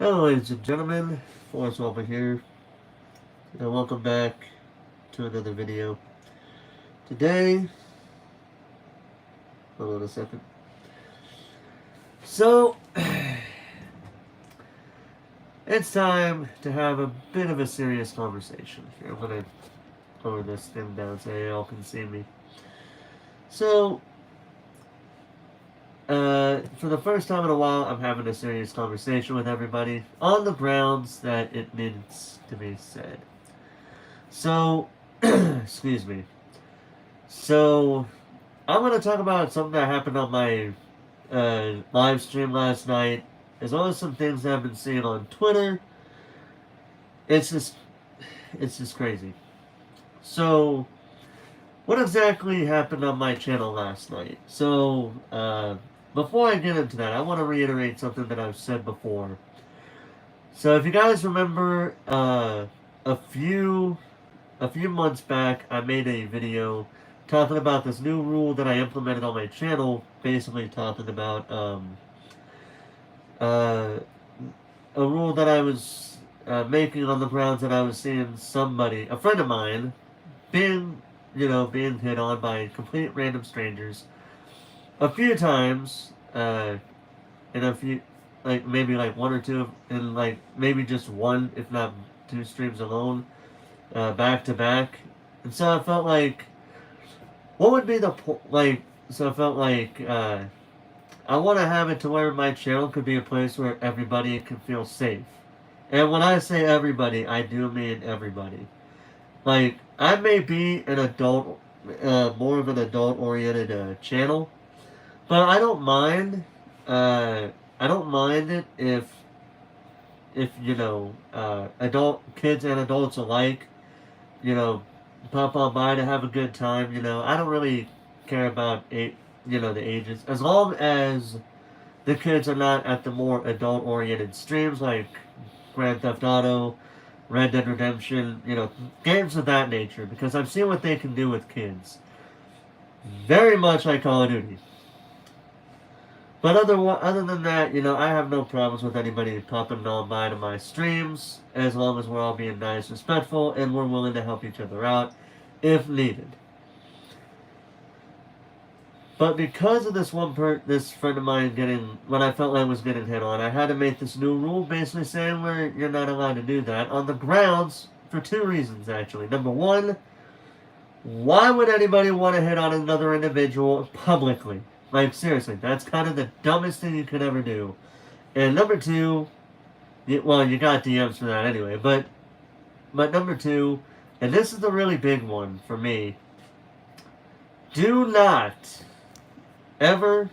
Hello, ladies and gentlemen, Forrest Walper here, and welcome back to another video. Today, hold on a second. So, it's time to have a bit of a serious conversation here. I'm gonna lower this thing down so y'all can see me. So, for the first time in a while, I'm having a serious conversation with everybody on the grounds that it needs to be said. So, excuse me. So, I'm going to talk about something that happened on my live stream last night, as well as some things that I've been seeing on Twitter. It's just crazy. So, what exactly happened on my channel last night? So, before I get into that, I want to reiterate something that I've said before. So, if you guys remember, a few months back, I made a video talking about this new rule that I implemented on my channel, basically talking about a rule that I was making on the grounds that I was seeing somebody, a friend of mine, being hit on by complete random strangers a few times, in a few, like maybe like one or two, and like maybe just one, if not two streams alone, back to back. And so I felt like, what would be the so I felt like I want to have it to where my channel could be a place where everybody can feel safe. And when I say everybody, I do mean everybody. Like, I may be an adult, more of an adult-oriented channel, but I don't mind. I don't mind it if adult kids and adults alike, pop on by to have a good time. I don't really care about the ages, as long as the kids are not at the more adult-oriented streams like Grand Theft Auto, Red Dead Redemption, games of that nature, because I've seen what they can do with kids. Very much like Call of Duty. But other than that, I have no problems with anybody popping on by to my streams, as long as we're all being nice, respectful, and we're willing to help each other out if needed. But because of this this friend of mine getting what I felt like was getting hit on, I had to make this new rule basically saying where you're not allowed to do that on the grounds for two reasons actually. Number one, why would anybody want to hit on another individual publicly? Like, seriously, that's kind of the dumbest thing you could ever do. And number two, you got DMs for that anyway, but number two, and this is the really big one for me, do not ever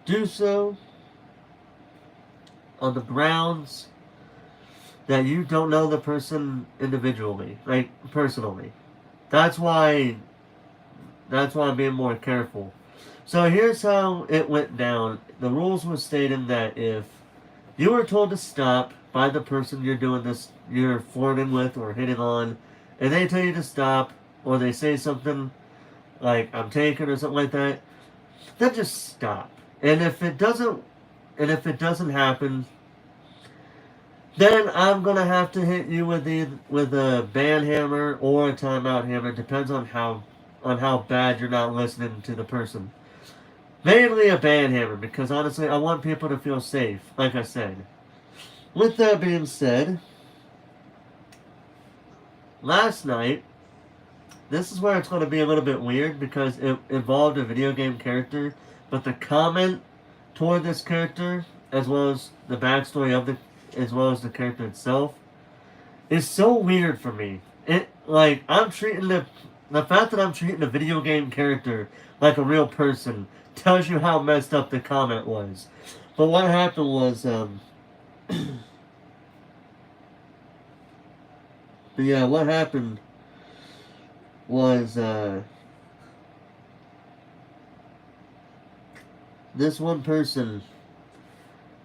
do so on the grounds that you don't know the person individually, like, personally. That's why I'm being more careful. So here's how it went down. The rules were stating that if you were told to stop by the person you're flirting with or hitting on, and they tell you to stop, or they say something like, I'm taken, or something like that, then just stop. And if it doesn't happen, then I'm gonna have to hit you with a ban hammer or a timeout hammer. Depends on how bad you're not listening to the person. Mainly a ban hammer, because honestly, I want people to feel safe, like I said. With that being said, last night, this is where it's going to be a little bit weird, because it involved a video game character, but the comment toward this character, as well as the backstory as well as the character itself, is so weird for me. I'm treating the fact that I'm treating a video game character like a real person tells you how messed up the comment was. But what happened was, what happened was, this one person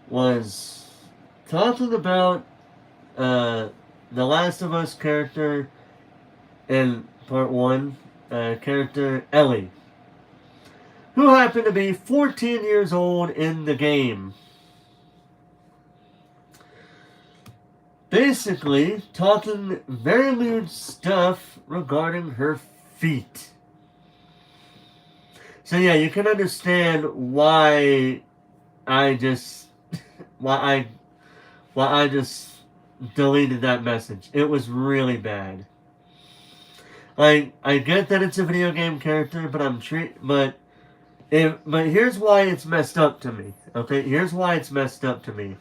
was talking about, The Last of Us character in part 1, character Ellie, who happened to be 14 years old in the game. basically talking very lewd stuff regarding her feet. So yeah, you can understand why I just why I why I just deleted that message. It was really bad. Like I get that it's a video game character, but but here's why it's messed up to me. Okay, here's why it's messed up to me.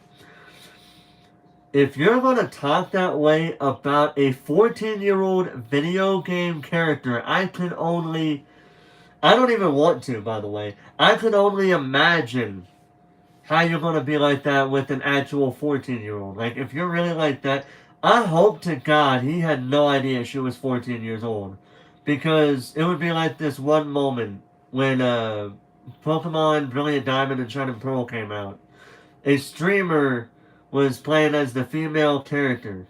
If you're gonna talk that way about a 14-year-old video game character, I don't even want to, by the way. I could only imagine how you're gonna be like that with an actual 14-year-old. Like, if you're really like that, I hope to God he had no idea she was 14 years old. Because it would be like this one moment when Pokemon Brilliant Diamond and Shining Pearl came out. A streamer was playing as the female character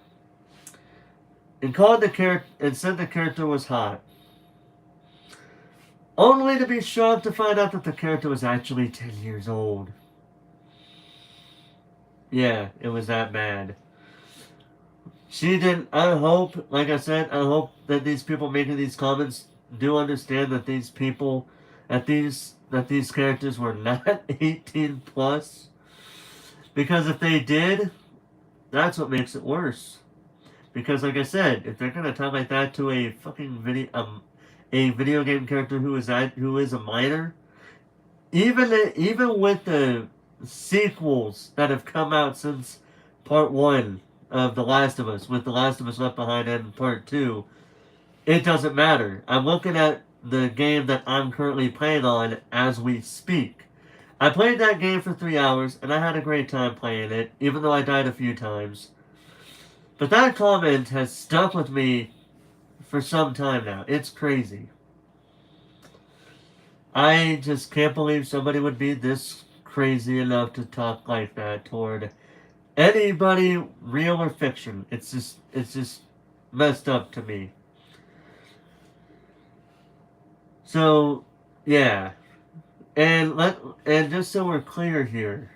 and called the character and said the character was hot. Only to be shocked to find out that the character was actually 10 years old. Yeah, it was that bad. She didn't. I hope, like I said, I hope that these people making these comments do understand that these characters were not 18 plus. Because if they did, that's what makes it worse. Because, like I said, if they're gonna talk like that to a video game character who is a minor, even with the sequels that have come out since part one of The Last of Us, with The Last of Us Left Behind and part two, it doesn't matter. I'm looking at the game that I'm currently playing on as we speak. I played that game for 3 hours and I had a great time playing it, even though I died a few times. But that comment has stuck with me for some time now. It's crazy. I just can't believe somebody would be this crazy enough to talk like that toward anybody, real or fiction. It's just messed up to me. So, yeah. And just so we're clear here,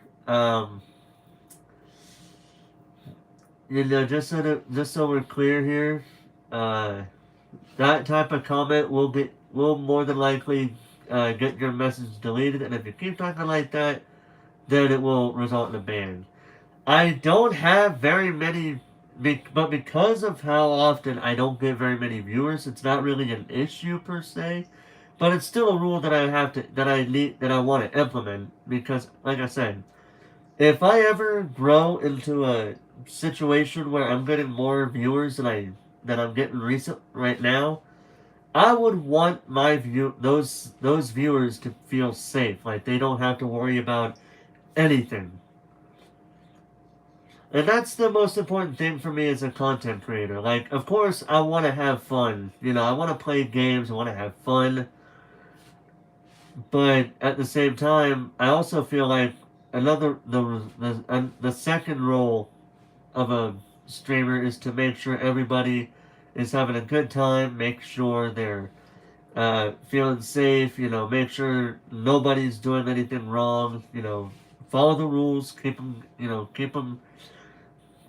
just so we're clear here, uh, that type of comment will more than likely get your message deleted, and if you keep talking like that, then it will result in a ban. I don't have very many, but because of how often I don't get very many viewers, it's not really an issue per se. But it's still a rule that I want to implement because, like I said, if I ever grow into a situation where I'm getting more viewers than I'm getting recent right now, I would want those viewers to feel safe, like they don't have to worry about anything. And that's the most important thing for me as a content creator. Like, of course, I want to have fun. I want to play games. I want to have fun. But at the same time, I also feel like the second role of a streamer is to make sure everybody is having a good time. Make sure they're feeling safe. Make sure nobody's doing anything wrong. Follow the rules. Keep them. Keep them.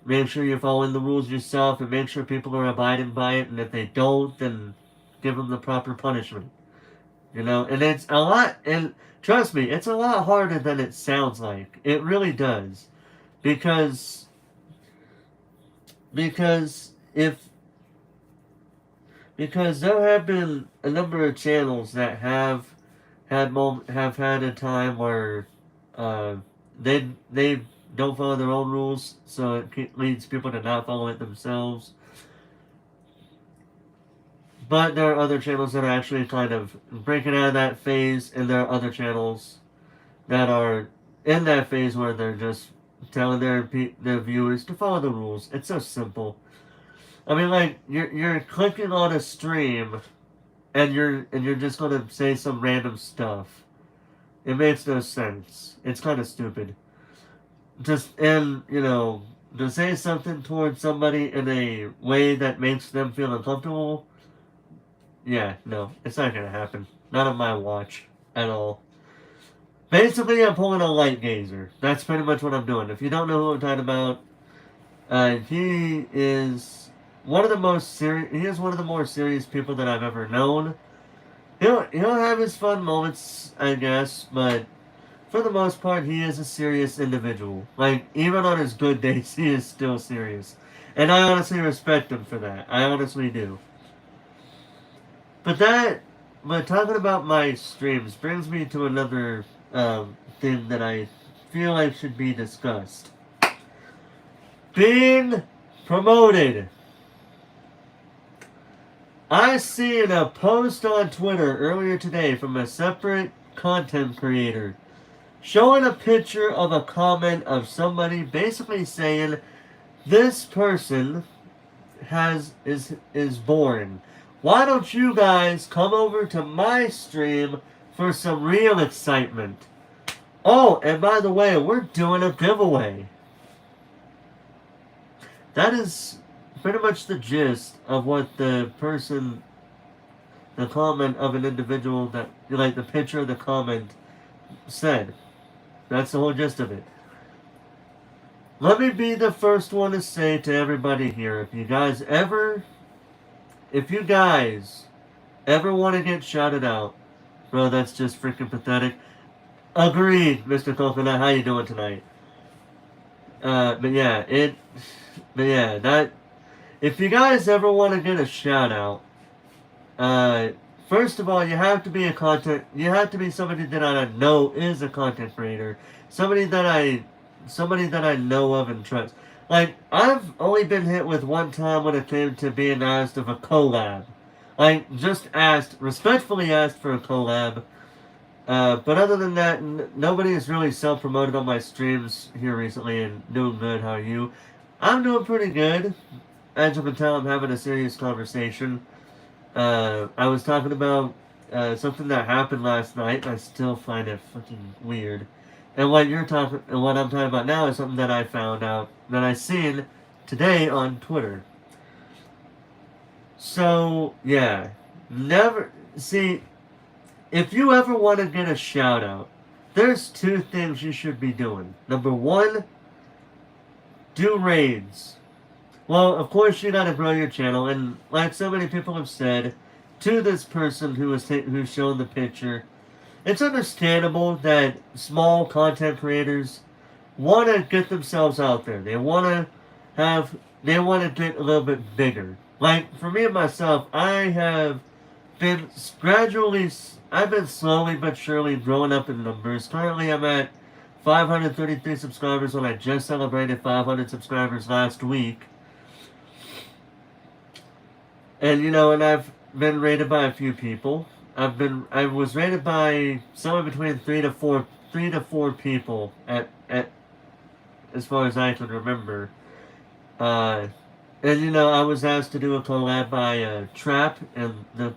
Make sure you're following the rules yourself, and make sure people are abiding by it. And if they don't, then give them the proper punishment. And it's a lot, and trust me, it's a lot harder than it sounds like. It really does. Because, because if, because there have been a number of channels that have had a time where, they don't follow their own rules, so it leads people to not follow it themselves. But there are other channels that are actually kind of breaking out of that phase, and there are other channels that are in that phase where they're just telling their viewers to follow the rules. It's so simple. I mean, like you're clicking on a stream, and you're just gonna say some random stuff. It makes no sense. It's kind of stupid. To say something towards somebody in a way that makes them feel uncomfortable. Yeah, no, it's not gonna happen. Not on my watch at all. Basically, I'm pulling a light gazer. That's pretty much what I'm doing. If you don't know who I'm talking about, He is one of the most serious. He is one of the more serious people that I've ever known. He'll have his fun moments, I guess, but for the most part, he is a serious individual. Like, even on his good days, he is still serious. And I honestly respect him for that. I honestly do. But but talking about my streams brings me to another thing that I feel like should be discussed. Being promoted. I seen a post on Twitter earlier today from a separate content creator showing a picture of a comment of somebody basically saying this person is boring. Why don't you guys come over to my stream for some real excitement? Oh, and by the way, we're doing a giveaway. That is pretty much the gist of what the comment of an individual that, like the picture of the comment said. That's the whole gist of it. Let me be the first one to say to everybody here, if you guys ever want to get shouted out, bro, that's just freaking pathetic. Agreed, Mr. Coconut. How you doing tonight? But yeah, that if you guys ever want to get a shout out, first of all, you have to be somebody that I know is a content creator, somebody that I know of and trust. Like, I've only been hit with one time when it came to being asked of a collab. Like, just respectfully asked for a collab. But other than that, nobody has really self-promoted on my streams here recently and doing good. How are you? I'm doing pretty good. As you can tell, I'm having a serious conversation. I was talking about something that happened last night, and I still find it fucking weird. And what I'm talking about now is something that I found out that I seen today on Twitter. So yeah, never see if you ever want to get a shout out. There's two things you should be doing. Number one, do raids. Well, of course you gotta grow your channel, and like so many people have said, to this person who's shown the picture, it's understandable that small content creators want to get themselves out there. They want to get a little bit bigger. Like for me and myself, been I've been slowly but surely growing up in numbers. Currently, I'm at 533 subscribers when I just celebrated 500 subscribers last week. And I've been rated by a few people. I was rated by somewhere between three to four people at as far as I can remember. And I was asked to do a collab by Trap, and the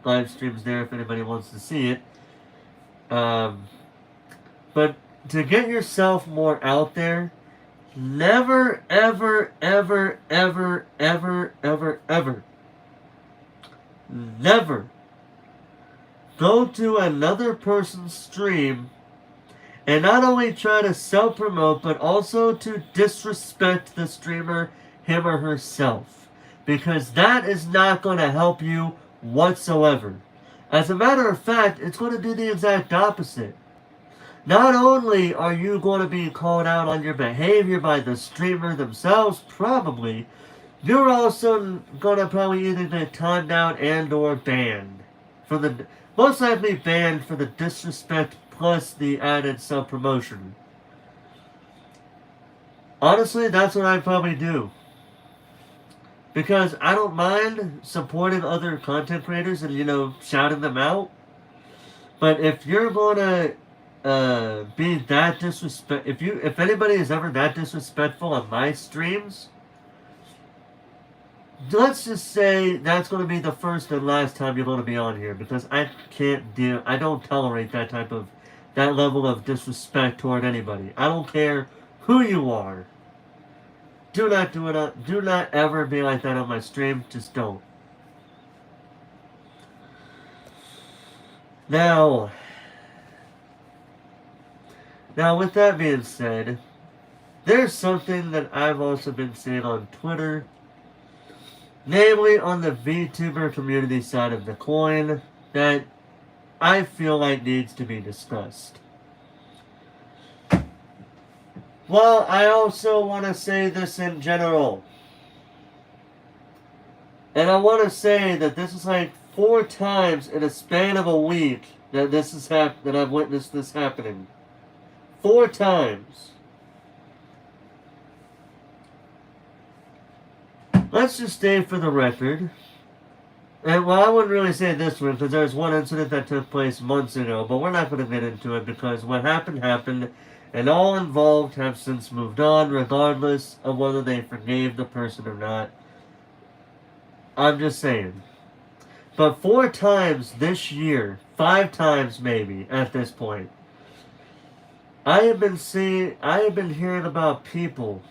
live stream's there if anybody wants to see it. But to get yourself more out there, never, ever, ever, ever, ever, ever, ever, never go to another person's stream and not only try to self-promote, but also to disrespect the streamer, him or herself. Because that is not going to help you whatsoever. As a matter of fact, it's going to do the exact opposite. Not only are you going to be called out on your behavior by the streamer themselves, probably, you're also going to probably either get timed out and or banned. Most likely banned for the disrespect plus the added self-promotion. Honestly, that's what I'd probably do. Because I don't mind supporting other content creators and, shouting them out. But if you're going to be that if anybody is ever that disrespectful on my streams, let's just say that's going to be the first and last time you're going to be on here, because I don't tolerate that level of disrespect toward anybody. I don't care who you are. Do not do it. Do not ever be like that on my stream. Just don't. Now with that being said, there's something that I've also been seeing on Twitter, namely on the VTuber community side of the coin, that I feel like needs to be discussed. Well, I also want to say this in general. And I want to say that this is like 4 times in a span of a week that this is that I've witnessed this happening. 4 times. Let's just state for the record. And well, I wouldn't really say this one because there's one incident that took place months ago, but we're not going to get into it because what happened, and all involved have since moved on, regardless of whether they forgave the person or not. I'm just saying. But 4 times this year, 5 times maybe at this point, I have been hearing about people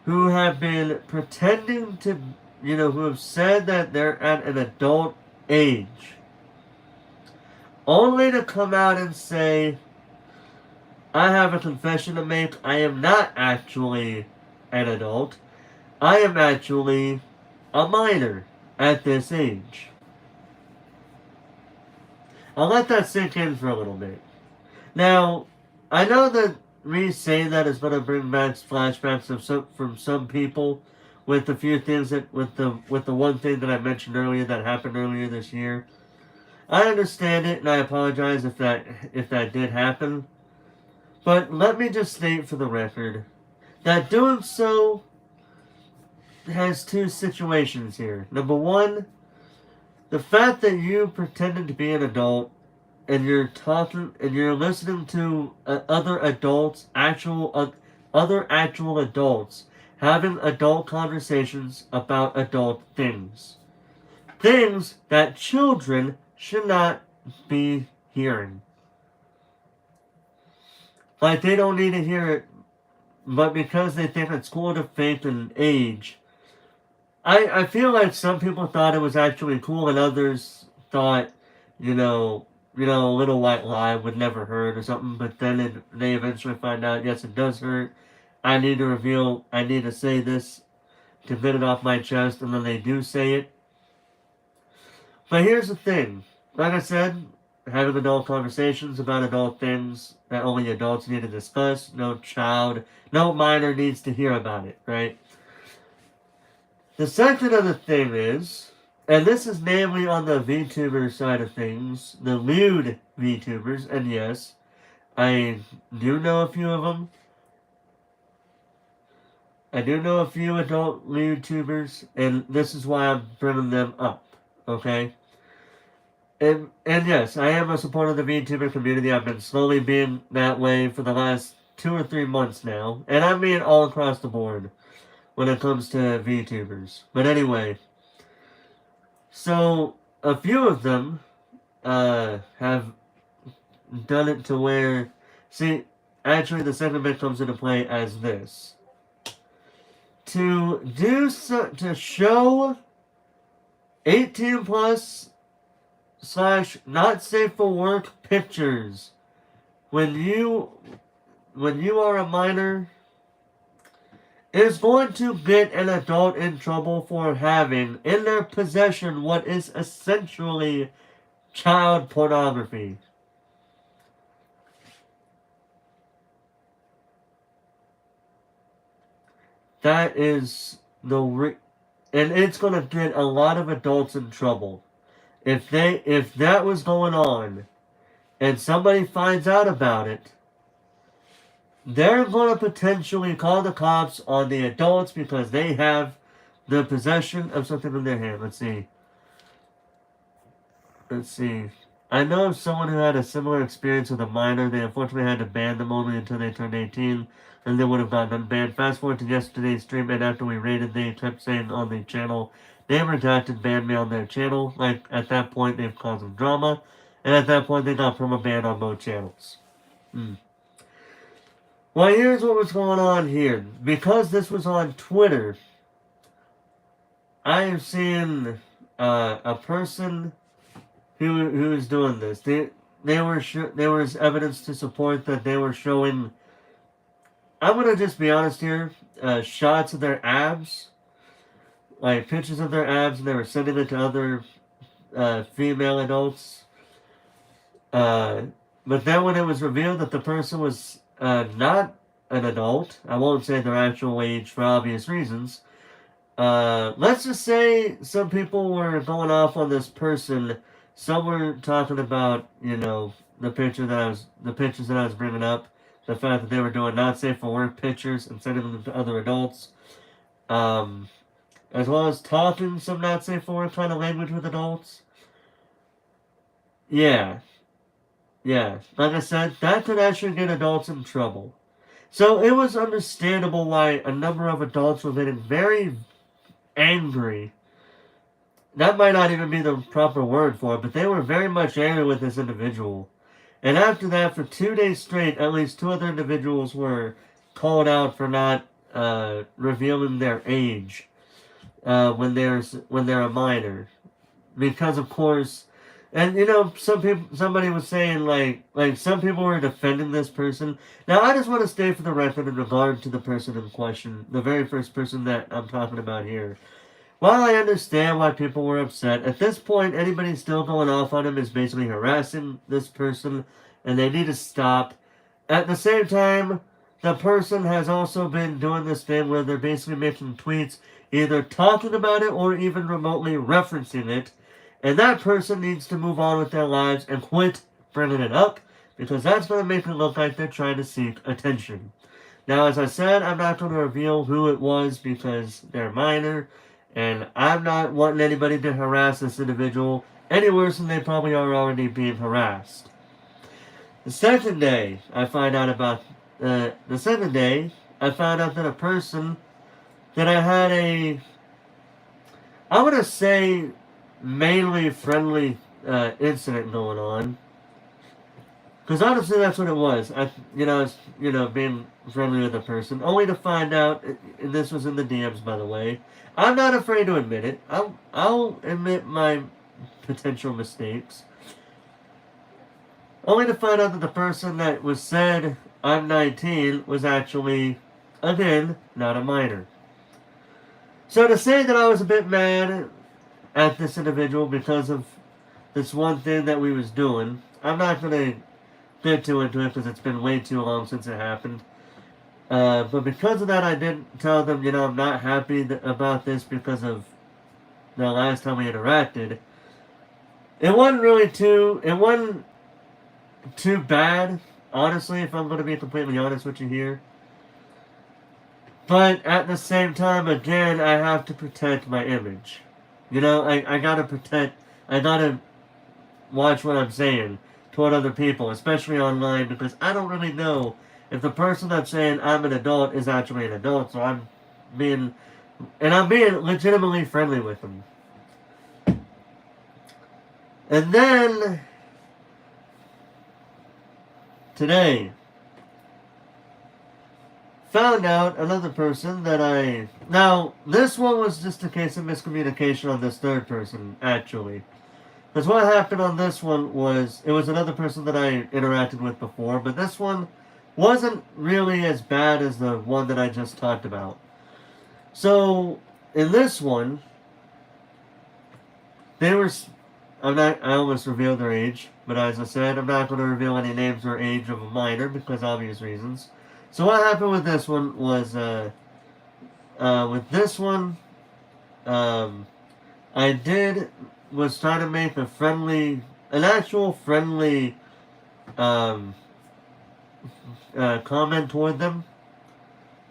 who have been pretending to, who have said that they're at an adult age, only to come out and say, I have a confession to make. I am not actually an adult. I am actually a minor at this age. I'll let that sink in for a little bit. Now, I know that me saying that is going to bring back flashbacks from some people with a few things with the one thing that I mentioned earlier that happened earlier this year. I understand it, and I apologize if that did happen. But let me just state for the record that doing so has 2 situations here. Number 1, the fact that you pretended to be an adult and you're talking and you're listening to other adults, other actual adults having adult conversations about adult things. Things that children should not be hearing. Like, they don't need to hear it, but because they think it's cool to fake an age. I feel like some people thought it was actually cool and others thought, a little white lie would never hurt or something, but then they eventually find out, yes, it does hurt. I need to say this to get it off my chest, and then they do say it. But here's the thing. Like I said, having adult conversations about adult things that only adults need to discuss. No minor needs to hear about it, right? The second other thing is, and this is namely on the VTuber side of things, the lewd VTubers, and yes, I do know a few of them. I do know a few adult lewd tubers, and this is why I'm bringing them up, okay? And yes, I am a supporter of the VTuber community. I've been slowly being that way for the last 2 or 3 months now, and I mean all across the board when it comes to VTubers. But anyway, so a few of them have done it to where, actually the second bit comes into play as this. To show 18 plus / not safe for work pictures when you are a minor is going to get an adult in trouble for having in their possession what is essentially child pornography. That is and it's going to get a lot of adults in trouble. If that was going on and somebody finds out about it, they're going to potentially call the cops on the adults because they have the possession of something in their hand. Let's see. I know of someone who had a similar experience with a minor. They unfortunately had to ban them only until they turned 18, and they would have gotten unbanned. Fast forward to yesterday's stream, and after we raided, they kept saying on the channel, they redacted, banned me on their channel. Like, at that point, they've caused some drama, and at that point, they got perma-banned on both channels. Well, here's what was going on here. Because this was on Twitter, I have seen a person who is doing this. There was evidence to support that they were showing. I'm gonna just be honest here. Shots of their abs, like pictures of their abs, and they were sending it to other female adults. Uh, but then when it was revealed that the person was not an adult, I won't say their actual age for obvious reasons. Let's just say some people were going off on this person. Some were talking about, the pictures that I was bringing up, the fact that they were doing not safe for work pictures and sending them to other adults, um, as well as talking some not safe for work kind of language with adults. Yeah, yeah. Like I said, that could actually get adults in trouble. So it was understandable why a number of adults were getting very angry. That might not even be the proper word for it, but they were very much angry with this individual. And after that, for 2 days straight, at least two other individuals were called out for not revealing their age when they're a minor, because of course, and somebody was saying like some people were defending this person. Now I just want to state for the record in regard to the person in question, the very first person that I'm talking about here. While I understand why people were upset, at this point, anybody still going off on him is basically harassing this person, and they need to stop. At the same time, the person has also been doing this thing where they're basically making tweets, either talking about it or even remotely referencing it, and that person needs to move on with their lives and quit bringing it up, because that's going to make it look like they're trying to seek attention. Now, as I said, I'm not going to reveal who it was because they're minor, and I'm not wanting anybody to harass this individual any worse than they probably are already being harassed. The second day, I found out that a person that I had I want to say, mainly friendly incident going on. Because honestly, that's what it was. Being friendly with a person, only to find out, and this was in the DMs, by the way. I'm not afraid to admit it. I'll admit my potential mistakes. Only to find out that the person that was said, I'm 19, was actually, again, not a minor. So to say that I was a bit mad at this individual because of this one thing that we was doing, I'm not going to get too into it because it's been way too long since it happened. But because of that, I didn't tell them, I'm not happy about this because of the last time we interacted. It wasn't too bad, honestly, if I'm going to be completely honest with you here. But at the same time, again, I have to protect my image. I gotta watch what I'm saying toward other people, especially online, because I don't really know if the person that's saying I'm an adult is actually an adult, so I'm being legitimately friendly with them. And then, today, found out another person that now, this one was just a case of miscommunication on this third person, actually. Because what happened on this one was, it was another person that I interacted with before, but this one wasn't really as bad as the one that I just talked about. So, in this one, I almost revealed their age, but as I said, I'm not going to reveal any names or age of a minor because obvious reasons. So what happened with this one was, I was trying to make an actual friendly, comment toward them,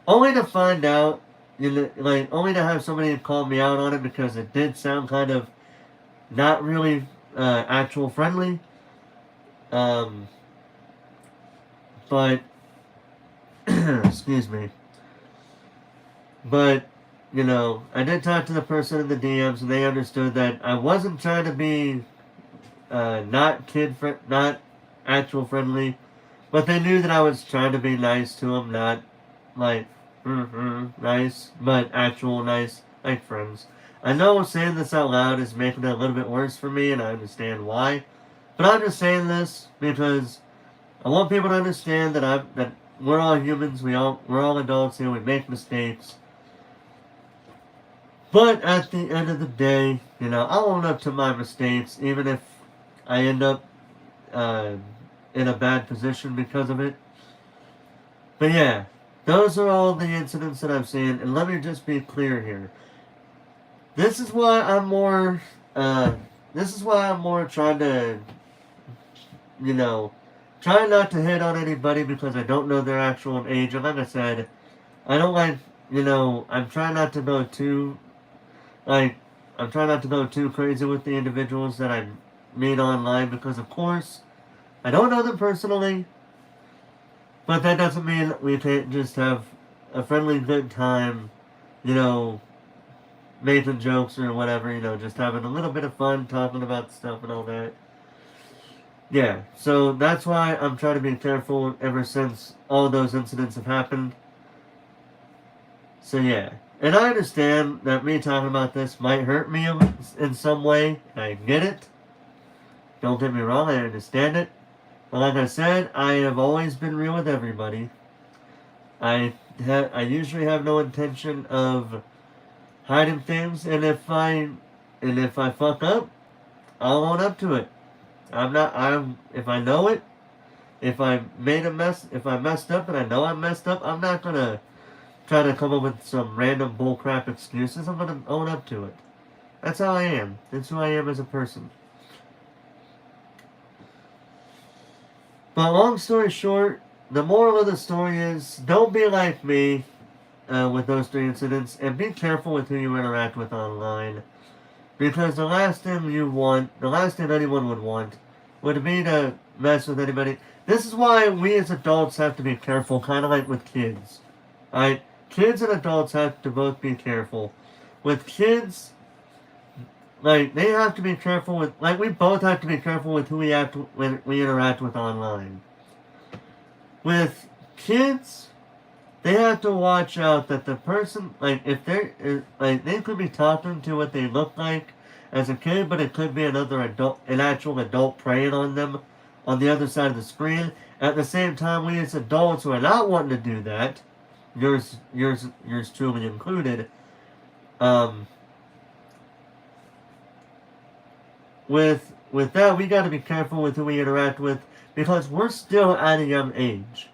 only to find out, only to have somebody call me out on it because it did sound kind of not really, actual friendly, but, excuse me. But, I did talk to the person in the DMs, and they understood that I wasn't trying to be not actual friendly, but they knew that I was trying to be nice to them, not like nice, but actual nice, like friends. I know saying this out loud is making it a little bit worse for me, and I understand why, but I'm just saying this because I want people to understand that we're all humans. We're all adults here. We make mistakes. But at the end of the day, I'll own up to my mistakes, even if I end up uh, in a bad position because of it. But yeah, those are all the incidents that I've seen. And let me just be clear here. This is why I'm more. This is why I'm more trying to, trying not to hit on anybody because I don't know their actual age. And like I said, I don't like, I'm trying not to go too, like, I'm trying not to go too crazy with the individuals that I meet online because, of course, I don't know them personally. But that doesn't mean we can't just have a friendly, good time, making jokes or whatever, just having a little bit of fun talking about stuff and all that. Yeah, so that's why I'm trying to be careful ever since all those incidents have happened. So yeah, and I understand that me talking about this might hurt me in some way. I get it. Don't get me wrong, I understand it. But like I said, I have always been real with everybody. I usually have no intention of hiding things, and if I fuck up, I'll own up to it. If I know it, if I made a mess, if I messed up and I know I messed up, I'm not gonna try to come up with some random bullcrap excuses. I'm gonna own up to it. That's how I am. That's who I am as a person. But long story short, the moral of the story is don't be like me with those 3 incidents, and be careful with who you interact with online. Because the last thing anyone would want, would be to mess with anybody. This is why we as adults have to be careful, kind of like with kids. Alright? Kids and adults have to both be careful. With kids, they have to be careful with, we both have to be careful with who when we interact with online. With kids, they have to watch out that the person, if they could be talking to what they look like as a kid, but it could be an actual adult preying on them on the other side of the screen. At the same time, we as adults who are not wanting to do that, yours truly included, with that, we got to be careful with who we interact with because we're still at a young age.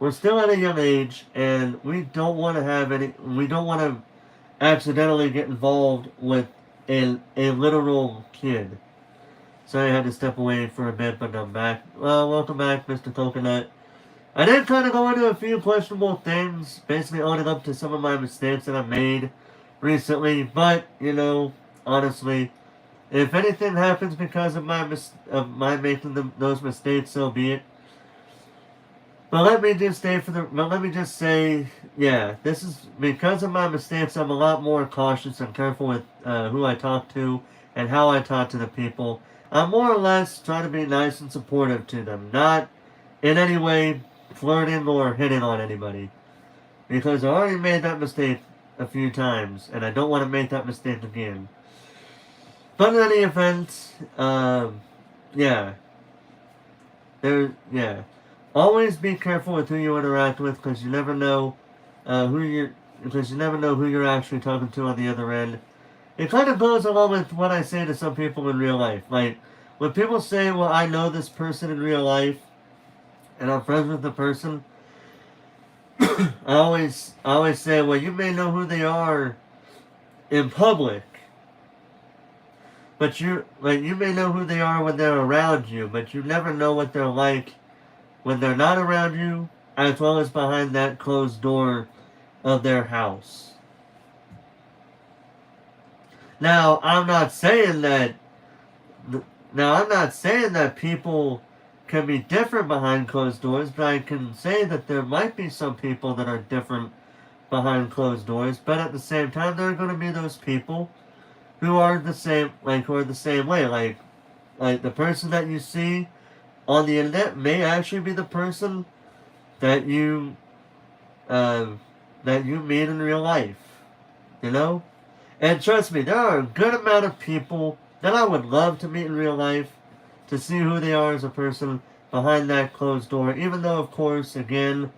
We're still at a young age, and we don't want to accidentally get involved with a literal kid. So I had to step away for a bit, but I'm back. Well, welcome back, Mr. Coconut. I did kind of go into a few questionable things, basically owning up to some of my mistakes that I made recently, but, honestly, if anything happens because of my making those mistakes, so be it. But let me just say, yeah, this is because of my mistakes. I'm a lot more cautious and careful with who I talk to and how I talk to the people. I'm more or less trying to be nice and supportive to them, not in any way flirting or hitting on anybody. Because I already made that mistake a few times, and I don't want to make that mistake again. But in any event, yeah. Yeah. Always be careful with who you interact with, because you never know who you're actually talking to on the other end. It kind of goes along with what I say to some people in real life. Like, when people say, well, I know this person in real life, and I'm friends with the person, I always say, well, you may know who they are in public, but you may know who they are when they're around you, but you never know what they're like when they're not around you, as well as behind that closed door of their house. Now, I'm not saying that people can be different behind closed doors, but I can say that there might be some people that are different behind closed doors, but at the same time, there are going to be those people who are the same way. Like the person that you see on the internet may actually be the person that you meet in real life. And trust me, there are a good amount of people that I would love to meet in real life to see who they are as a person behind that closed door. Even though, of course, again,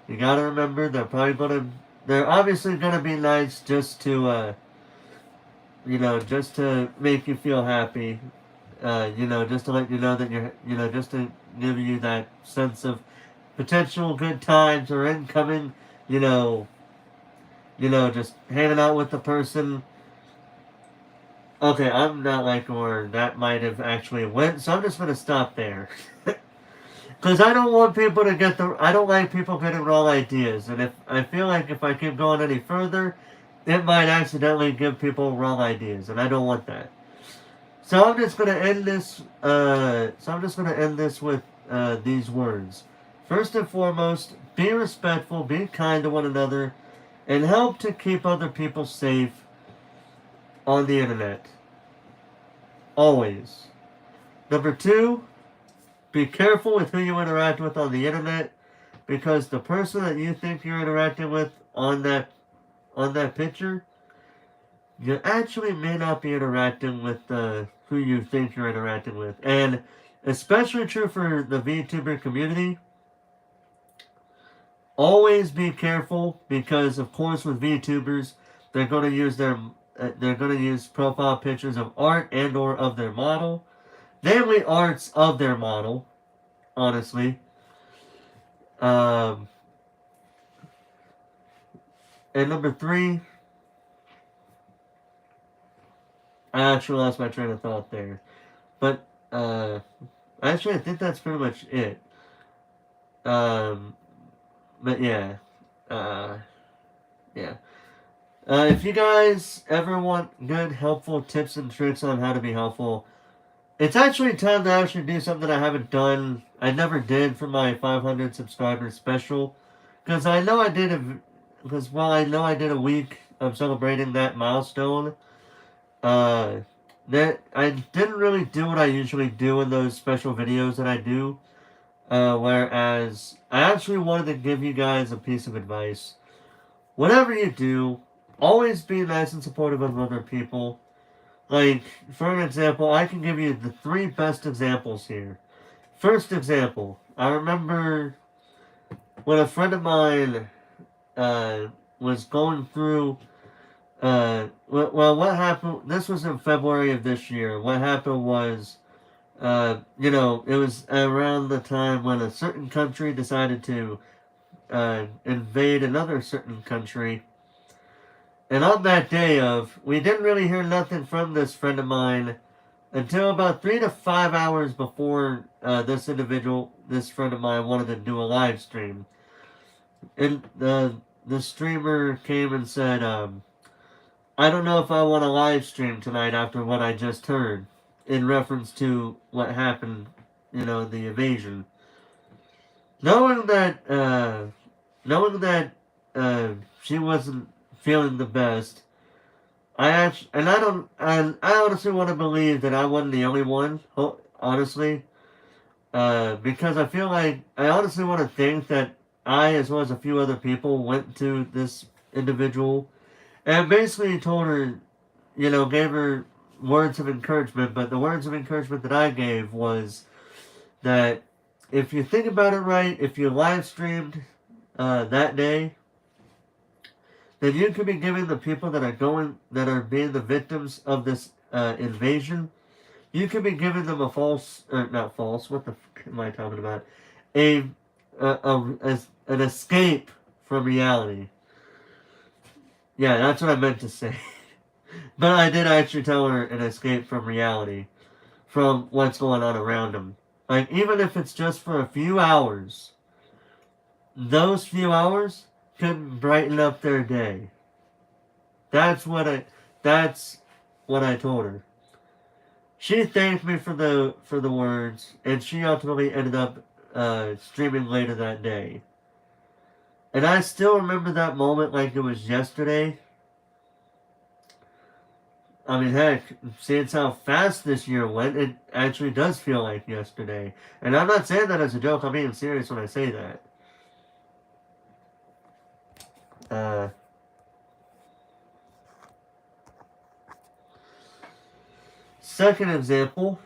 You gotta remember, they're obviously gonna be nice just to, just to make you feel happy. Just to let you know that just to give you that sense of potential good times or incoming, you know, just hanging out with the person. Okay, I'm not like where that might have actually went, so I'm just gonna stop there. Because I don't want people to I don't like people getting wrong ideas, and if I feel like if I keep going any further, it might accidentally give people wrong ideas, and I don't want that. So I'm just gonna end this. With these words. First and foremost, be respectful, be kind to one another, and help to keep other people safe on the internet. Always. Number two, be careful with who you interact with on the internet, because the person that you think you're interacting with on that picture, you actually may not be interacting with who you think you're interacting with. And especially true for the VTuber community. Always be careful, because of course with VTubers, they're going to use profile pictures of art and or of their model. Namely arts of their model, honestly. Um, and number three, I actually lost my train of thought there. But, actually, I think that's pretty much it. Um, but yeah. Uh, yeah. If you guys ever want good, helpful tips and tricks on how to be helpful, it's actually time to actually do something I haven't done. I never did for my 500 subscribers special. Because I know I did a week of celebrating that milestone, uh, that I didn't really do what I usually do in those special videos that I do. Whereas I actually wanted to give you guys a piece of advice. Whatever you do, always be nice and supportive of other people. Like, for an example, I can give you the three best examples here. First example, I remember when a friend of mine was going through. What happened? This was in February of this year. What happened was, it was around the time when a certain country decided to invade another certain country. And on that day we didn't really hear nothing from this friend of mine until about 3 to 5 hours before this friend of mine, wanted to do a live stream. And the streamer came and said, I don't know if I want to live stream tonight after what I just heard, in reference to what happened, the invasion. Knowing that, she wasn't feeling the best, I honestly want to believe that I wasn't the only one, honestly, because I honestly want to think that I, as well as a few other people, went to this individual and basically told her, gave her words of encouragement. But the words of encouragement that I gave was that if you think about it right, if you live streamed that day, then you could be giving the people that are being the victims of this invasion, you could be giving them a false, or not false, what the am I talking about? An escape from reality. Yeah, that's what I meant to say. But I did actually tell her an escape from reality, from what's going on around them. Like, even if it's just for a few hours, those few hours could brighten up their day. That's what I told her. She thanked me for the words, and she ultimately ended up streaming later that day. And I still remember that moment like it was yesterday. I mean, heck, seeing how fast this year went, it actually does feel like yesterday. And I'm not saying that as a joke, I'm being serious when I say that. Second example,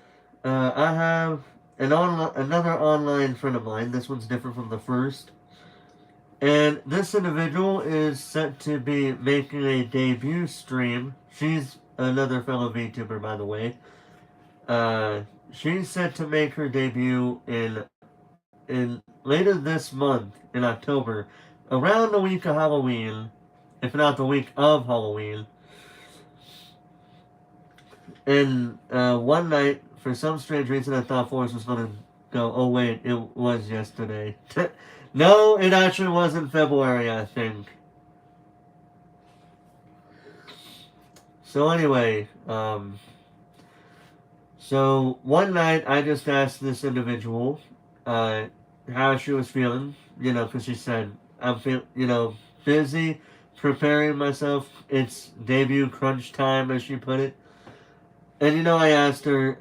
I have another online friend of mine. This one's different from the first. And this individual is set to be making a debut stream. She's another fellow VTuber, by the way. Uh, she's set to make her debut in later this month in October, around the week of Halloween, if not the week of Halloween. And one night, for some strange reason, I thought Forrest was going to go, oh wait, it was yesterday. No, it actually was in February, I think. So anyway, so one night I just asked this individual how she was feeling, because she said, busy preparing myself. It's debut crunch time, as she put it. And I asked her,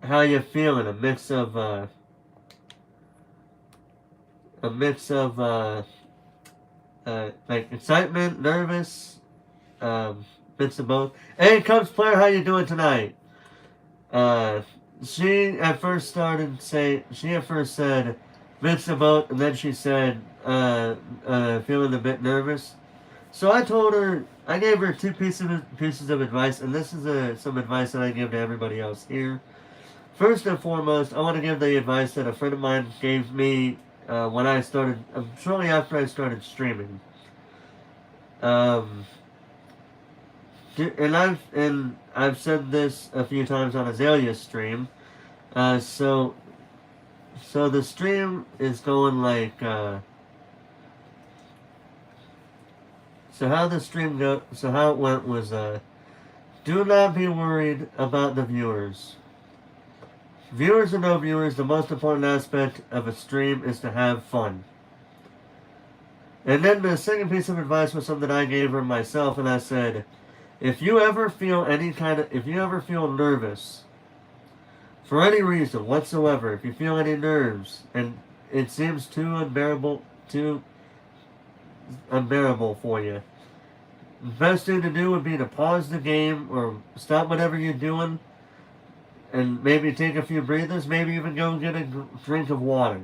how you feeling? Like excitement, nervous, bits of both. Hey, Cubs player, how you doing tonight? Uh, she at first said bits of both, and then she said, feeling a bit nervous. So I gave her two pieces of advice, and this is some advice that I give to everybody else here. First and foremost, I want to give the advice that a friend of mine gave me when I started, shortly after I started streaming. And I've said this a few times on Azalea's stream. So the stream is going like. So how it went was, do not be worried about the viewers. Viewers or no viewers, the most important aspect of a stream is to have fun. And then the second piece of advice was something I gave her myself, and I said, if you ever feel nervous, for any reason whatsoever, if you feel any nerves, and it seems too unbearable for you, the best thing to do would be to pause the game or stop whatever you're doing and maybe take a few breathers, maybe even go get a drink of water.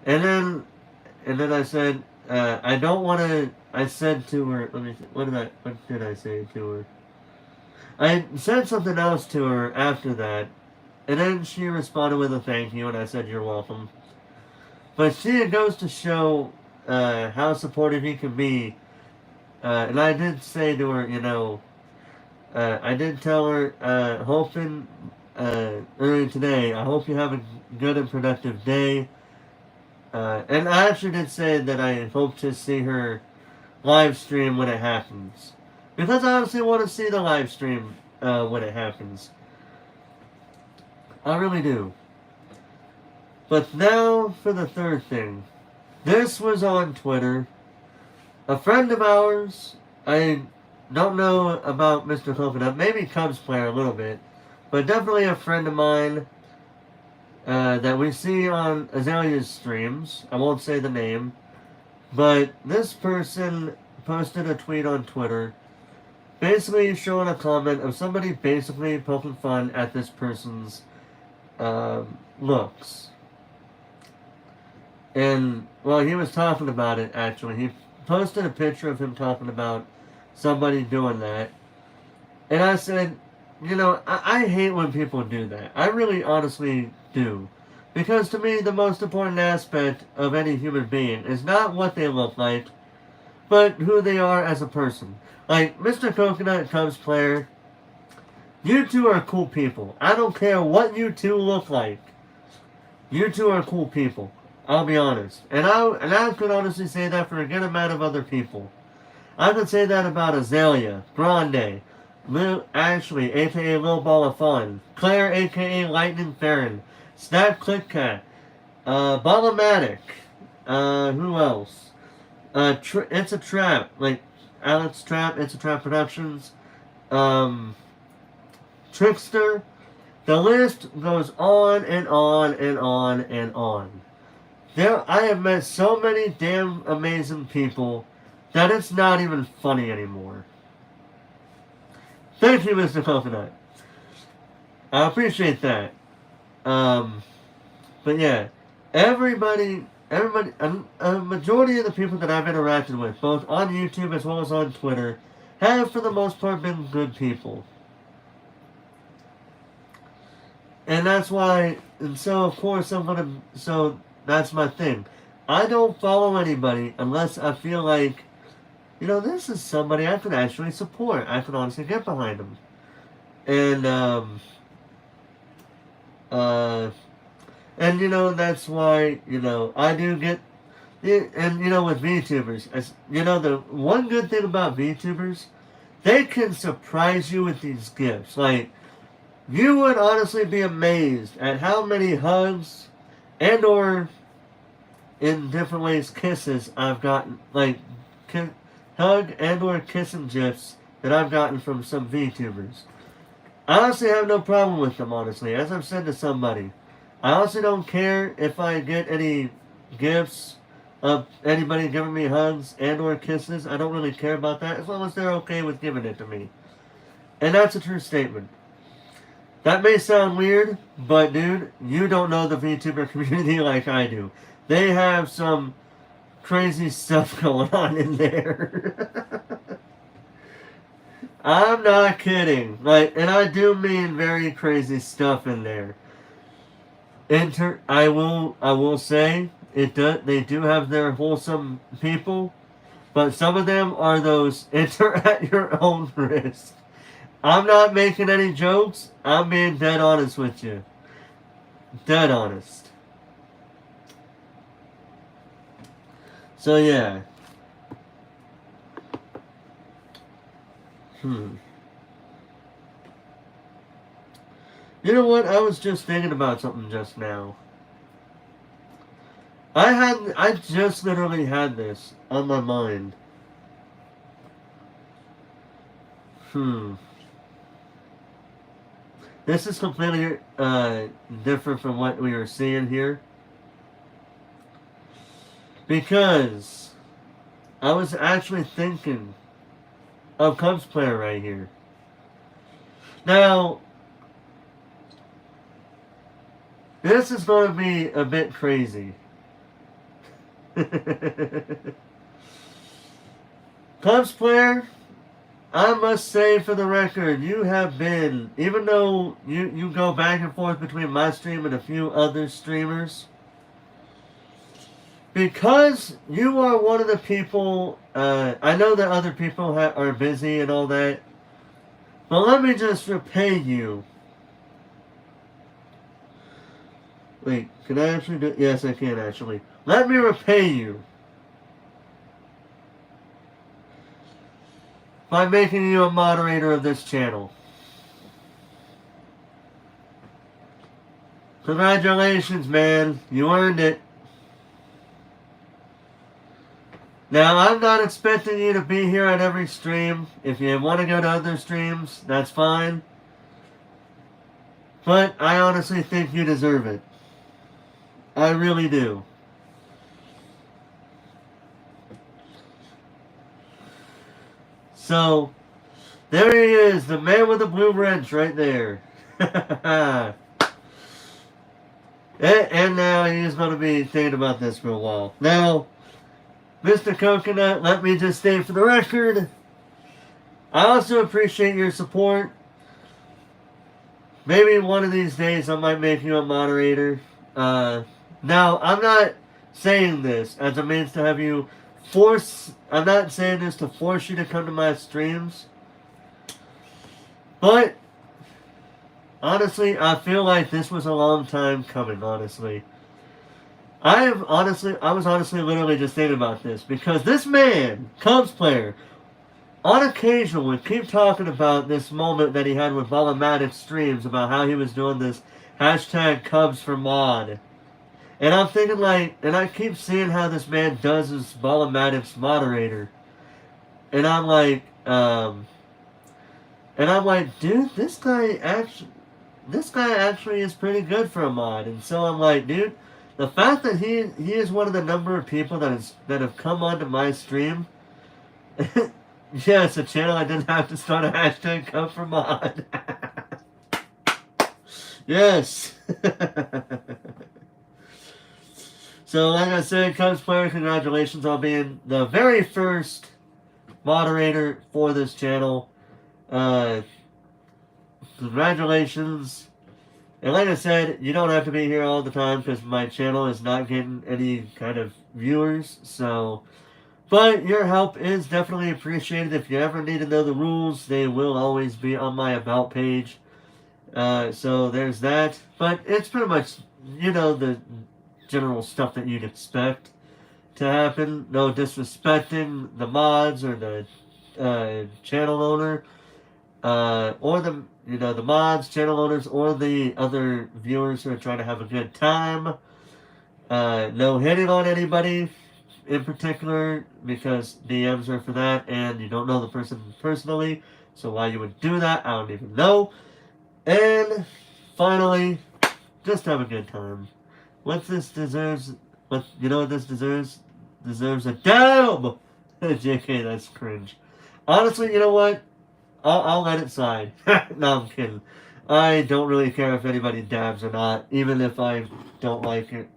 And then I said, I don't want to. I said to her, what did I say to her? I said something else to her after that, and then she responded with a thank you, and I said, you're welcome. But it goes to show how supportive he can be. And I did say to her, I did tell her, hoping earlier today, I hope you have a good and productive day. And I actually did say that I hope to see her live stream when it happens. Because I honestly want to see the live stream when it happens. I really do. But now for the third thing. This was on Twitter. A friend of ours, I don't know about Mr. Coconut, maybe Cubs player a little bit, but definitely a friend of mine that we see on Azalea's streams. I won't say the name, but this person posted a tweet on Twitter basically showing a comment of somebody basically poking fun at this person's looks. And, well, he was talking about it, actually. He posted a picture of him talking about somebody doing that. And I said, I hate when people do that. I really honestly do. Because to me, the most important aspect of any human being is not what they look like, but who they are as a person. Like, Mr. Coconut Cubs player, you two are cool people. I don't care what you two look like. You two are cool people. I'll be honest. And I could honestly say that for a good amount of other people. I could say that about Azalea, Grande, Ashley, aka Lil Ball of Fun, Claire, aka Lightning Farron, Snap Click Cat, Ballamatic, who else? It's a Trap, like Alex Trap, It's a Trap Productions, Trickster. The list goes on and on and on and on. I have met so many damn amazing people that it's not even funny anymore. Thank you, Mr. Coconut. I appreciate that. But yeah, a majority of the people that I've interacted with, both on YouTube as well as on Twitter, have for the most part been good people. And that's why, and so of course so that's my thing. I don't follow anybody unless I feel like, this is somebody I can actually support. I can honestly get behind them. And, that's why, I do get, and, with VTubers, the one good thing about VTubers, they can surprise you with these gifts. Like, you would honestly be amazed at how many hugs and or, in different ways, kisses I've gotten, like, hug and or kissing gifs that I've gotten from some VTubers. I honestly have no problem with them, honestly. As I've said to somebody, I honestly don't care if I get any gifts of anybody giving me hugs and or kisses. I don't really care about that as long as they're okay with giving it to me. And that's a true statement. That may sound weird, but dude, you don't know the VTuber community like I do. They have some crazy stuff going on in there. I'm not kidding. And I do mean very crazy stuff in there. I will say they do have their wholesome people, but some of them are those enter at your own risk. I'm not making any jokes. I'm being dead honest with you. Dead honest. So yeah. You know what? I was just thinking about something just now. I just literally had this on my mind. This is completely different from what we were seeing here. Because I was actually thinking of Cubs player right here. Now, this is going to be a bit crazy. Cubs player, I must say for the record, you have been, even though you go back and forth between my stream and a few other streamers, because you are one of the people, I know that other people are busy and all that, but let me just repay you. Wait, can I actually do it? Yes, I can actually. Let me repay you by making you a moderator of this channel. Congratulations, man. You earned it. Now, I'm not expecting you to be here at every stream. If you want to go to other streams, that's fine. But I honestly think you deserve it. I really do. So, there he is, the man with the blue wrench right there. And now he's going to be thinking about this for a while. Now, Mr. Coconut, let me just state for the record, I also appreciate your support. Maybe one of these days I might make you a moderator. Now, I'm not saying this as a means to have you I'm not saying this to force you to come to my streams. But, honestly, I feel like this was a long time coming, honestly. I was honestly literally just thinking about this because this man, Cubs player, on occasion would keep talking about this moment that he had with Volumatic streams about how he was doing this hashtag Cubs for mod. And I'm thinking and I keep seeing how this man does his Volumatic's moderator. And I'm like, dude, this guy actually is pretty good for a mod. And so I'm like, dude, the fact that he is one of the number of people that have come onto my stream, yeah, it's a channel I didn't have to start a hashtag Come for Mod. Yes. So, like I said, Cubs player, congratulations on being the very first moderator for this channel. Congratulations. And like I said, you don't have to be here all the time because my channel is not getting any kind of viewers. So, but your help is definitely appreciated. If you ever need to know the rules, they will always be on my About page. So there's that. But it's pretty much, the general stuff that you'd expect to happen. No disrespecting the mods or the channel owner, or the mods, channel owners, or the other viewers who are trying to have a good time. No hitting on anybody in particular, because DMs are for that, and you don't know the person personally, so why you would do that, I don't even know. And finally, just have a good time. What this deserves, you know what this deserves? Deserves a dab! JK, that's cringe. Honestly, you know what? I'll let it slide. No, I'm kidding. I don't really care if anybody dabs or not, even if I don't like it.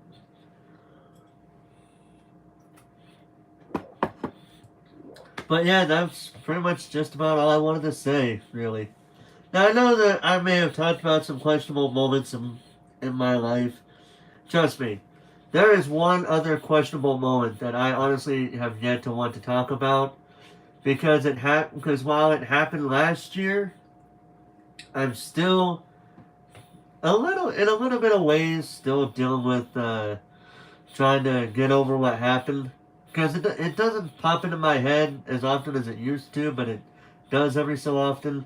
But yeah, that's pretty much just about all I wanted to say, really. Now, I know that I may have talked about some questionable moments in my life. Trust me, there is one other questionable moment that I honestly have yet to want to talk about, because while it happened last year, I'm still in a little bit of ways still dealing with trying to get over what happened, because it doesn't pop into my head as often as it used to, but it does every so often.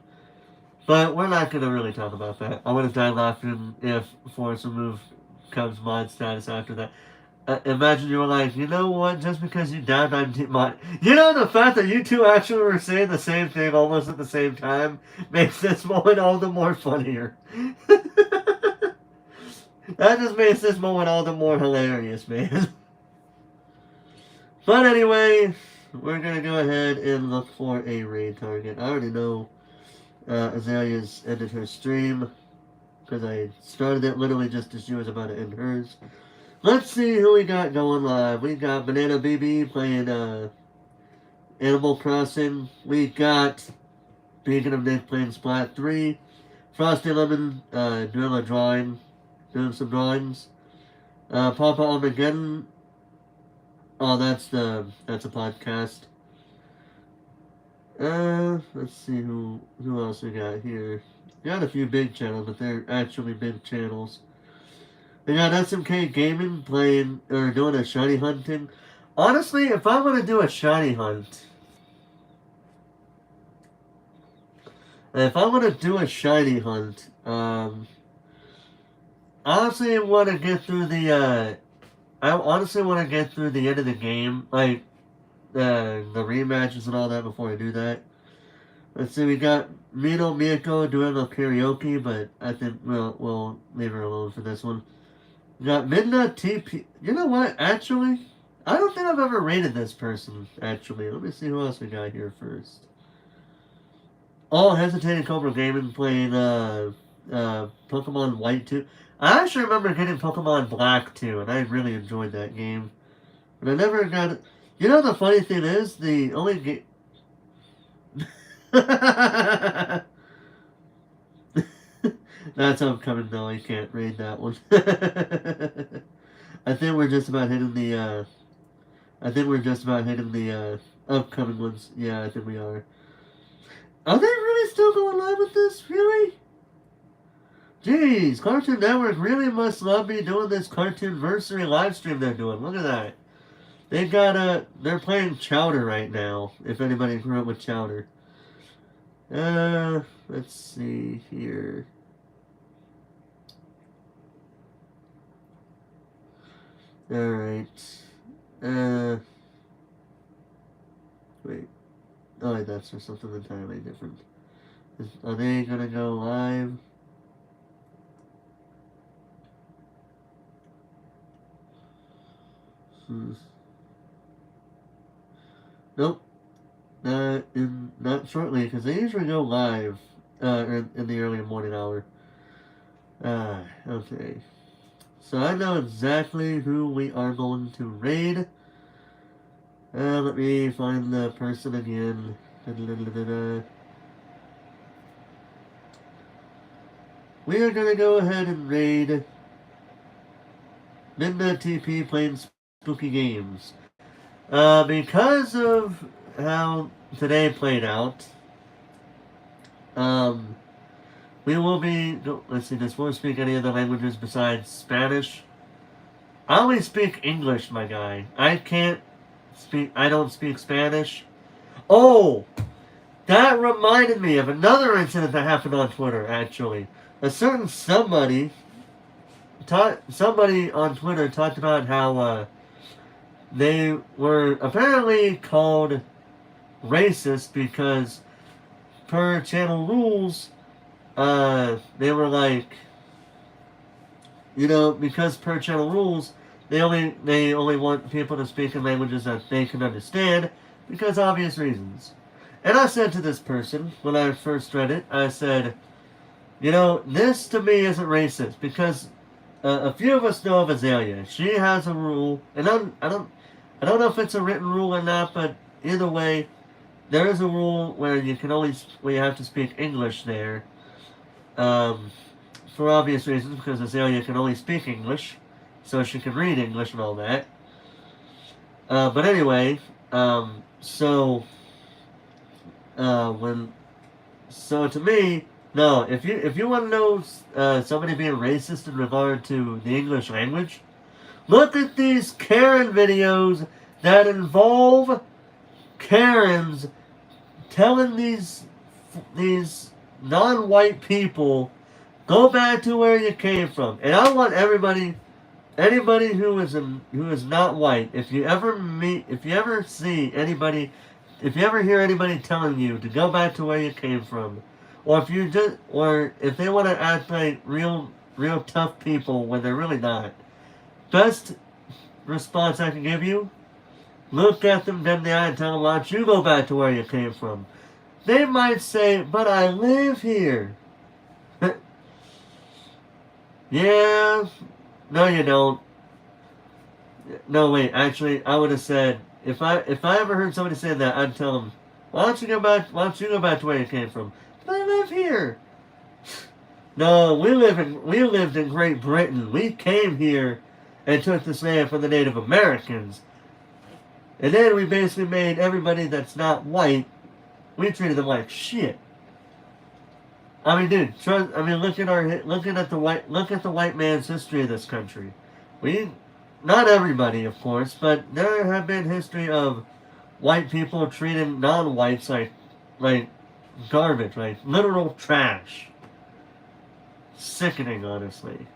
But we're not going to really talk about that. I would have died laughing if Forrest removed Cubs mod status after that. Imagine you were like, you know what, just because you died on mod... You know, the fact that you two actually were saying the same thing almost at the same time makes this moment all the more funnier. That just makes this moment all the more hilarious, man. But anyway, we're going to go ahead and look for a raid target. I already know Azalea's ended her stream, because I started it literally just as she was about to end hers. Let's see who we got going live. We got Banana BB playing Animal Crossing. We got Beacon of Nick playing Splat 3. Frosty Lemon doing some drawings. Papa Armageddon. Oh, that's a podcast. Let's see who else we got here. We got a few big channels, but they're actually big channels. We got SMK Gaming playing, or doing a shiny hunting. Honestly, if I'm going to do a shiny hunt, honestly, I want to get through I honestly want to get through the end of the game, like, the rematches and all that before I do that. Let's see, we got Mino Miyako doing a karaoke, but I think we'll leave her alone for this one. We got Midna TP. You know what? Actually, I don't think I've ever rated this person, actually. Let me see who else we got here first. All Hesitating Cobra Gaming playing Pokemon White 2. I actually remember getting Pokemon Black 2, and I really enjoyed that game. But I never got it. You know, the funny thing is, the only game... That's upcoming though, I can't read that one. I think we're just about hitting the upcoming ones. Yeah, I think we are. Are they really still going live with this? Really? Jeez, Cartoon Network really must love me doing this Cartoonversary live stream they're doing. Look at that. They're playing Chowder right now, if anybody grew up with Chowder. Let's see here. Alright. Wait. Oh, that's for something entirely different. Are they gonna go live? Nope. Not shortly, because they usually go live in the early morning hour. Okay. So I know exactly who we are going to raid. Let me find the person again. Da-da-da-da-da. We are gonna go ahead and raid Midnight TP playing spooky games. Because of how today played out, um, we will be. Let's see, does one speak any other languages besides Spanish? I only speak English, my guy. I don't speak Spanish. Oh! That reminded me of another incident that happened on Twitter, actually. A certain somebody on Twitter talked about how, they were apparently called racist because per channel rules, they were like, because per channel rules, they only want people to speak in languages that they can understand because obvious reasons. And I said to this person when I first read it, I said, this to me isn't racist because a few of us know of Azalea. She has a rule, and I don't know if it's a written rule or not, but either way, there is a rule where where you have to speak English there, for obvious reasons because Azalea can only speak English, so she can read English and all that. But anyway, so when so to me, no. If you want to know somebody being racist in regard to the English language, look at these Karen videos that involve Karens telling these non-white people, go back to where you came from. And I want anybody who is not white, if you ever hear anybody telling you to go back to where you came from, or if they want to act like real tough people when they're really not, best response I can give you: look at them dead in the eye and tell them, why don't you go back to where you came from? They might say, but I live here. Yeah, no you don't. No, wait, actually, I would have said, if I ever heard somebody say that, I'd tell them, why don't you go back to where you came from? But I live here. No, we lived in Great Britain. We came here and took this land from the Native Americans. And then we basically made everybody that's not white, we treated them like shit. I mean, dude, look at the white man's history of this country. Not everybody, of course, but there have been history of white people treating non-whites like garbage, like literal trash. Sickening, honestly.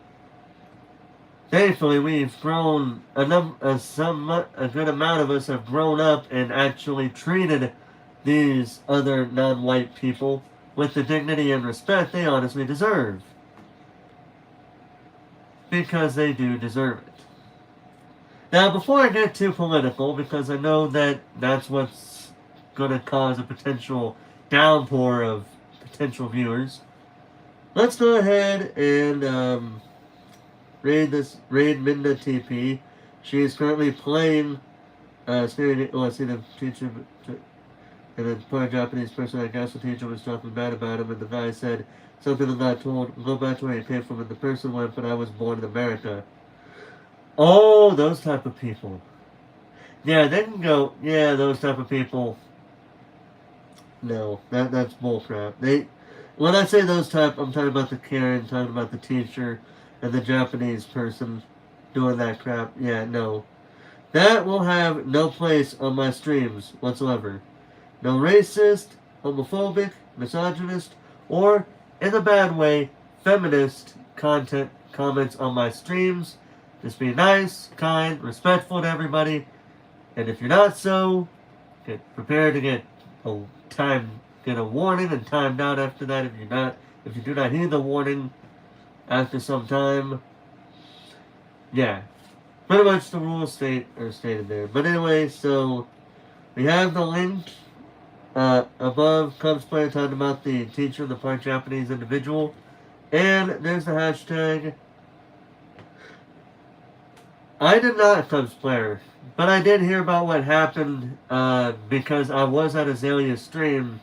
Thankfully, we've grown a good amount of us have grown up and actually treated these other non-white people with the dignity and respect they honestly deserve. Because they do deserve it. Now, before I get too political, because I know that that's what's going to cause a potential downpour of potential viewers, let's go ahead and raid Minda TP. She is currently playing see the teacher, and then poor Japanese person, I guess the teacher was talking bad about him, and the guy said something that got told, go back to where you came from, and the person went, but I was born in America. Oh, those type of people. Yeah, they can go, yeah, those type of people. No, that's bullcrap. When I say those type, I'm talking about the Karen, talking about the teacher, and the Japanese person doing that crap. Yeah, no. That will have no place on my streams whatsoever. No racist, homophobic, misogynist, or, in a bad way, feminist comments on my streams. Just be nice, kind, respectful to everybody. And if you're not so, get prepared to get a warning and timed out after that if you do not heed the warning after some time. Yeah. Pretty much the rules are stated there. But anyway, so we have the link above Cubs player talking about the teacher, the part Japanese individual. And there's the hashtag. I did not Cubs player, but I did hear about what happened because I was at Azalea stream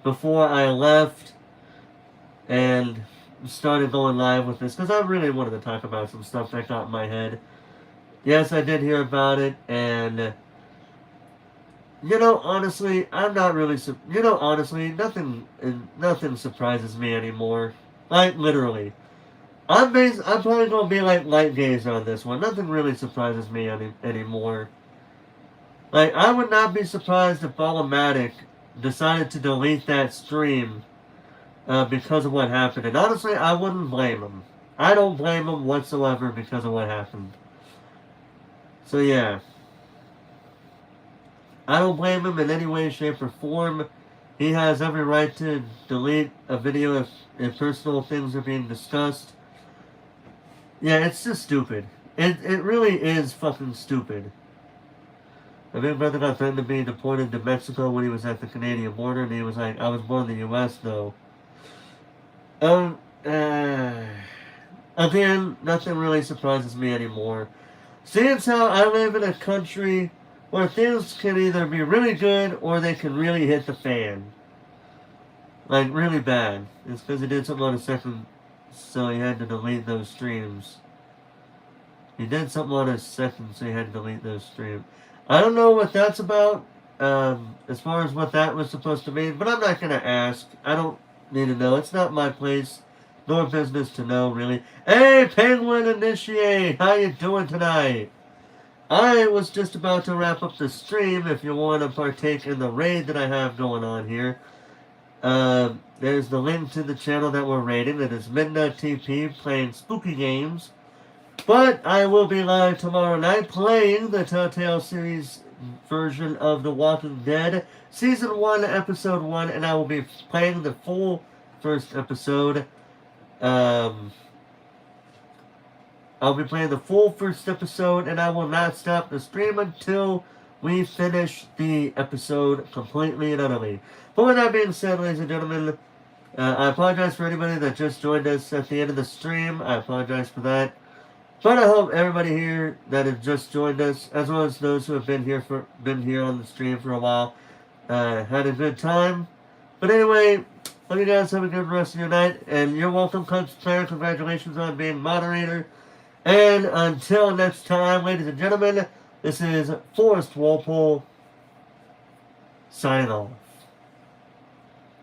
before I left and started going live with this because I really wanted to talk about some stuff that got in my head. Yes, I did hear about it, and honestly, I'm not really. Honestly, nothing surprises me anymore. Like literally, I'm probably gonna be like light gaze on this one. Nothing really surprises me anymore. Like I would not be surprised if Bolomatic decided to delete that stream because of what happened. And honestly, I wouldn't blame him. I don't blame him whatsoever because of what happened. So yeah, I don't blame him in any way, shape, or form. He has every right to delete a video if personal things are being discussed. Yeah, it's just stupid. It really is fucking stupid. My big brother got threatened to be deported to Mexico when he was at the Canadian border, and he was like, I was born in the U.S. though. Um, uh, Again, nothing really surprises me anymore. Seeing as how I live in a country where things can either be really good or they can really hit the fan. Like, really bad. It's because he did something on a second, so he had to delete those streams. He did something on his second, so he had to delete those streams. I don't know what that's about, as far as what that was supposed to mean, but I'm not going to ask. I don't need to know. It's not my place, nor business to know, really. Hey, Penguin Initiate! How you doing tonight? I was just about to wrap up the stream if you want to partake in the raid that I have going on here. There's the link to the channel that we're raiding. It is Midna TP playing spooky games. But I will be live tomorrow night playing the Telltale series version of The Walking Dead, Season 1, Episode 1, and I will be playing the full first episode. I'll be playing the full first episode, and I will not stop the stream until we finish the episode completely and utterly. But with that being said, ladies and gentlemen, I apologize for anybody that just joined us at the end of the stream. I apologize for that. But I hope everybody here that has just joined us, as well as those who have been here on the stream for a while, had a good time. But anyway, hope you guys have a good rest of your night, and you're welcome, Cubs player. Congratulations on being moderator. And until next time, ladies and gentlemen, this is Forrest Walpole signing off.